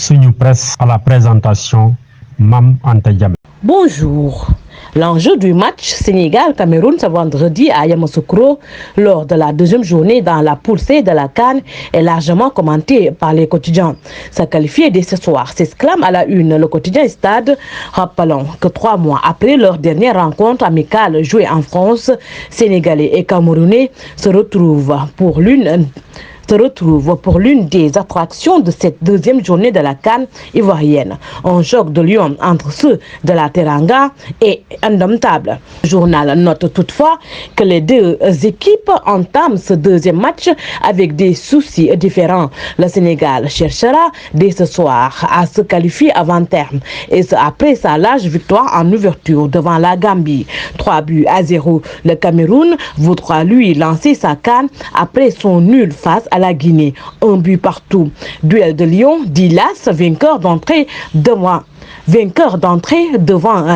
Suñu Presse à la présentation, Mam Anta Diamé. Bonjour. L'enjeu du match Sénégal-Cameroun ce vendredi à Yamoussoukro lors de la deuxième journée dans la poule C de la CAN est largement commenté par les quotidiens. Se qualifier dès ce soir s'exclame à la une le quotidien Stade. Rappelons que 3 mois après leur dernière rencontre amicale jouée en France, Sénégalais et Camerounais se retrouvent pour l'une des attractions de cette deuxième journée de la CAN ivoirienne. Un choc de lion entre ceux de la Teranga est indomptable. Le journal note toutefois que les deux équipes entament ce deuxième match avec des soucis différents. Le Sénégal cherchera dès ce soir à se qualifier avant terme et ce après sa large victoire en ouverture devant la Gambie. 3-0. Le Cameroun voudra lui lancer sa CAN après son nul face à la Guinée. 1 but partout. Duel de Lyon, Dilas, vainqueur d'entrée devant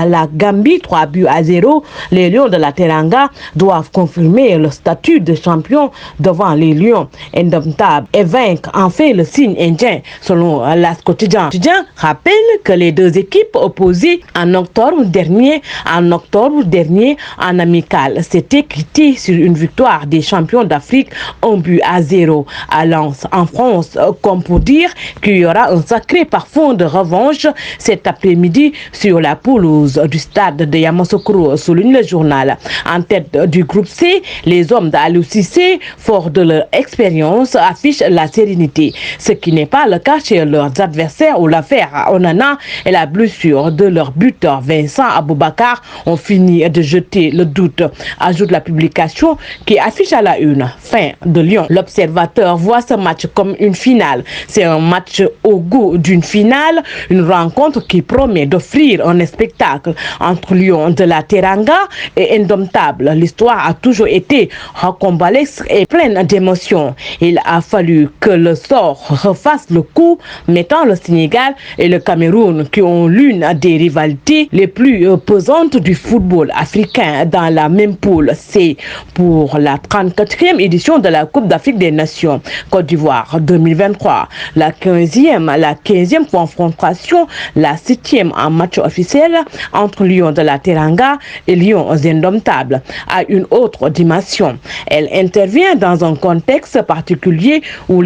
la Gambie, 3-0. Les Lions de la Teranga doivent confirmer le statut de champion devant les Lions indomptables et vaincre en fait le signe indien selon l'As quotidien. Le quotidien rappelle que les deux équipes opposées en octobre dernier en amical s'étaient quittées sur une victoire des champions d'Afrique 1-0 à Lens en France, comme pour dire qu'il y aura un sacré parfum de revanche cet après-midi sur la pelouse du stade de Yamoussoukro, souligne le journal. En tête du groupe C, les hommes d'Aliou Cissé, forts de leur expérience, affichent la sérénité, ce qui n'est pas le cas chez leurs adversaires où l'affaire Onana et la blessure de leur buteur Vincent Aboubakar ont fini de jeter le doute, ajoute la publication qui affiche à la une. Fin de Lyon. L'observateur voit ce match comme une finale. C'est un match au goût d'une finale, une rencontre qui promet d'offrir un spectacle entre Lions de la Teranga et indomptable. L'histoire a toujours été rocambolesque et pleine d'émotions. Il a fallu que le sort refasse le coup, mettant le Sénégal et le Cameroun, qui ont l'une des rivalités les plus pesantes du football africain, dans la même poule. C'est pour la 34e édition de la Coupe d'Afrique des Nations Côte d'Ivoire 2023. La 15e confrontation, la 7e en match officiel entre Lions de la Teranga et Lions indomptables, a une autre dimension. Elle intervient dans un contexte particulier où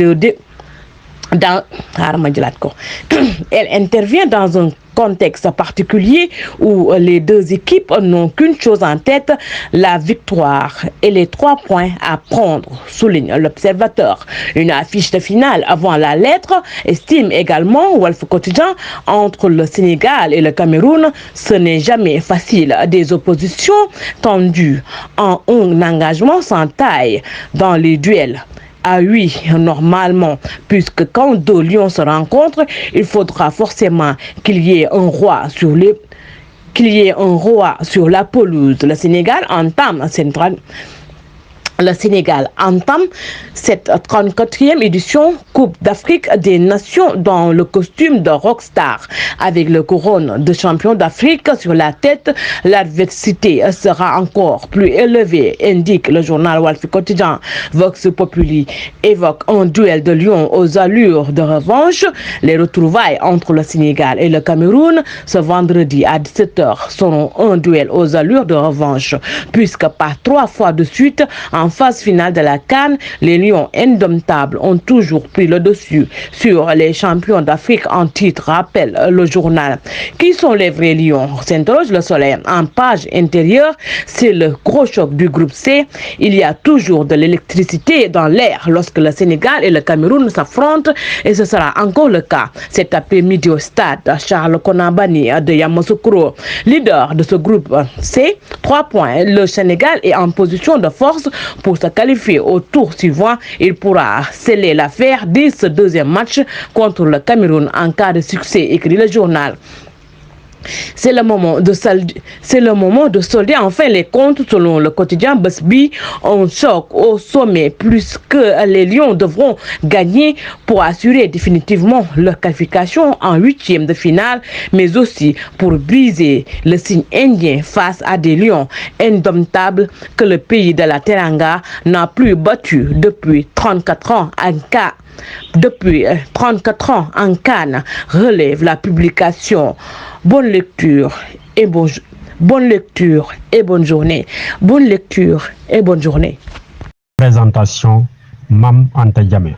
Elle intervient dans un contexte particulier où les deux équipes n'ont qu'une chose en tête, la victoire et les 3 points à prendre, souligne l'observateur. Une affiche de finale avant la lettre, estime également Walf Quotidien, entre le Sénégal et le Cameroun, ce n'est jamais facile. Des oppositions tendues en un engagement sans taille dans les duels. Ah oui, normalement, puisque quand deux lions se rencontrent, il faudra forcément qu'il y ait un roi sur la pelouse. Le Sénégal entame cette 34e édition Coupe d'Afrique des Nations dans le costume de rockstar. Avec le couronne de champion d'Afrique sur la tête, l'adversité sera encore plus élevée, indique le journal Walf Quotidien. Vox Populi évoque un duel de lions aux allures de revanche. Les retrouvailles entre le Sénégal et le Cameroun ce vendredi à 17h seront un duel aux allures de revanche, puisque par 3 fois de suite, en phase finale de la CAN, les Lions indomptables ont toujours pris le dessus sur les champions d'Afrique en titre, rappelle le journal. Qui sont les vrais Lions? S'interroge le Soleil. En page intérieure, c'est le gros choc du groupe C. Il y a toujours de l'électricité dans l'air lorsque le Sénégal et le Cameroun s'affrontent, et ce sera encore le cas cet après-midi au stade Charles Konambani de Yamoussoukro. Leader de ce groupe C, 3 points. Le Sénégal est en position de force pour se qualifier au tour suivant. Il pourra sceller l'affaire dès ce deuxième match contre le Cameroun en cas de succès, écrit le journal. C'est le moment de solder enfin les comptes selon le quotidien Busby. On choque au sommet plus que les Lions devront gagner pour assurer définitivement leur qualification en 8e de finale, mais aussi pour briser le signe indien face à des Lions indomptables que le pays de la Teranga n'a plus battu depuis 34 ans en cas depuis 34 ans en Cannes relève la publication. Bonne lecture et bonne lecture et bonne journée. Bonne lecture et bonne journée. Présentation Mam Anta Diamé.